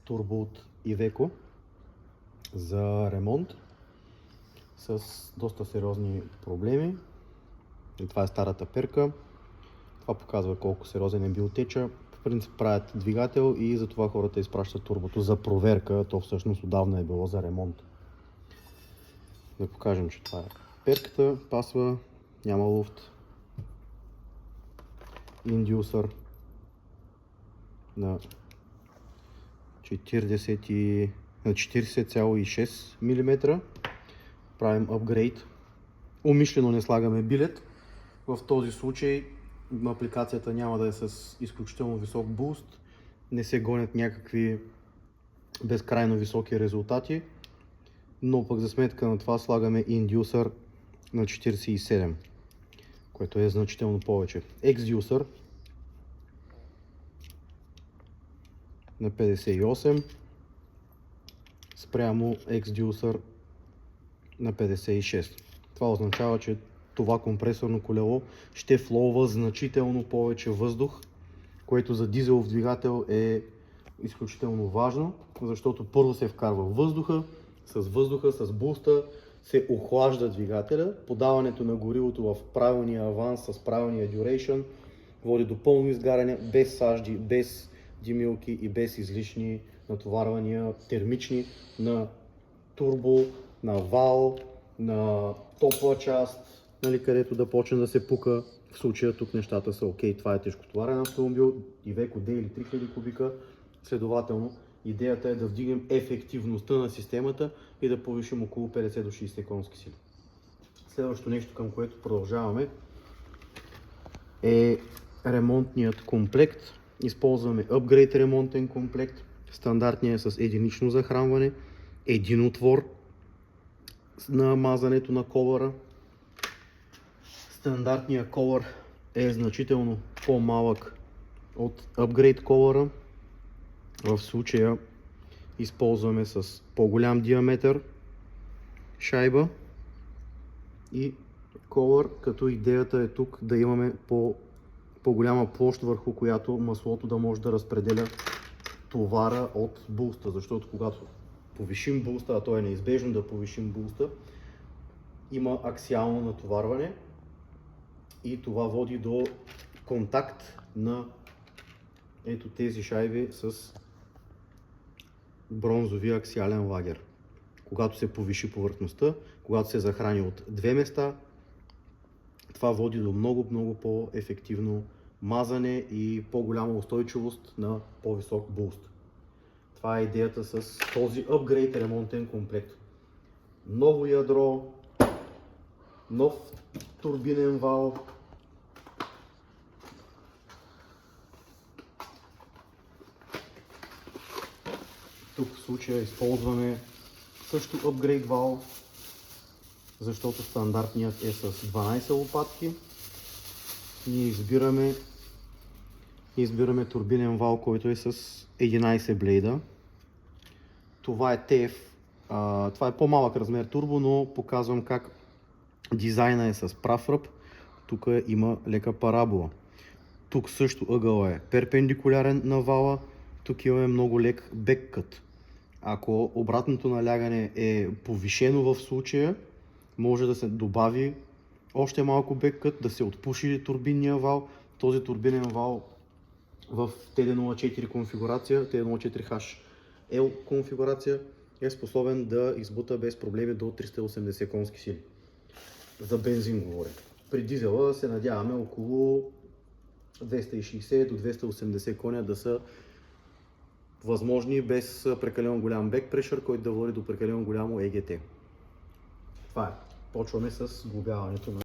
турбо от Iveco за ремонт с доста сериозни проблеми. И това е старата перка. Това показва колко сериозен е бил теча. В принцип правят двигател и затова хората изпращат турбото за проверка. То всъщност отдавна е било за ремонт. Да покажем, че това е перката. Пасва, няма луфт. Индюсър на 40,6 мм. Правим апгрейд. Умишлено не слагаме билет. В този случай апликацията няма да е с изключително висок буст. Не се гонят някакви безкрайно високи резултати. Но пък за сметка на това слагаме индюсър на 47, което е значително повече. Ексдюсър на 58 спрямо ексдюсър на 56. Това означава, че това компресорно колело ще флоува значително повече въздух, което за дизелов двигател е изключително важно, защото първо се вкарва въздуха, с буста се охлажда двигателя. Подаването на горивото в правилния аванс с правилния duration води до пълно изгаряне, без сажди, без димилки и без излишни натоварвания термични на турбо, на вал, на топла част, където да почне да се пука. В случая тук нещата са окей. Това е тежкотоварен автомобил, Iveco D или 3000 кубика. Следователно, идеята е да вдигнем ефективността на системата и да повишим около 50 до 60 конски сили. Следващото нещо, към което продължаваме, е ремонтният комплект. Използваме апгрейд ремонтен комплект. Стандартният е с единично захранване, един отвор на мазането на колъра. Стандартният колър е значително по-малък от апгрейд колъра. В случая използваме с по-голям диаметър шайба и колър, като идеята е тук да имаме по-голяма площ, върху която маслото да може да разпределя товара от буста, защото когато повишим буста, а то е неизбежно да повишим буста, има аксиално натоварване и това води до контакт на ето тези шайби с бронзовия аксиален лагер. Когато се повиши повърхността, когато се захрани от две места, това води до много по-ефективно мазане и по-голяма устойчивост на по-висок буст. Това е идеята с този апгрейд ремонтен комплект. Ново ядро, нов турбинен вал, тук в случая използваме също апгрейд вал, защото стандартният е с 12 лопатки. Ние избираме турбинен вал, който е с 11 блейда. Това е TF. Това е по-малък размер турбо, но показвам как дизайна е с прав ръб. Тук има лека парабола. Тук също ъгъл е перпендикулярен на вала. Тук имаме много лек беккът. Ако обратното налягане е повишено в случая, може да се добави още малко беккът, да се отпуши турбинния вал. Този турбинен вал в TD04 конфигурация, TD04HL конфигурация е способен да избута без проблеми до 380 конски сили. За бензин говоря. При дизела се надяваме около 260 до 280 коня да са възможни без прекалено голям бек прешър, който да води до прекалено голямо ЕГТ. Това е. Почваме с глобяването на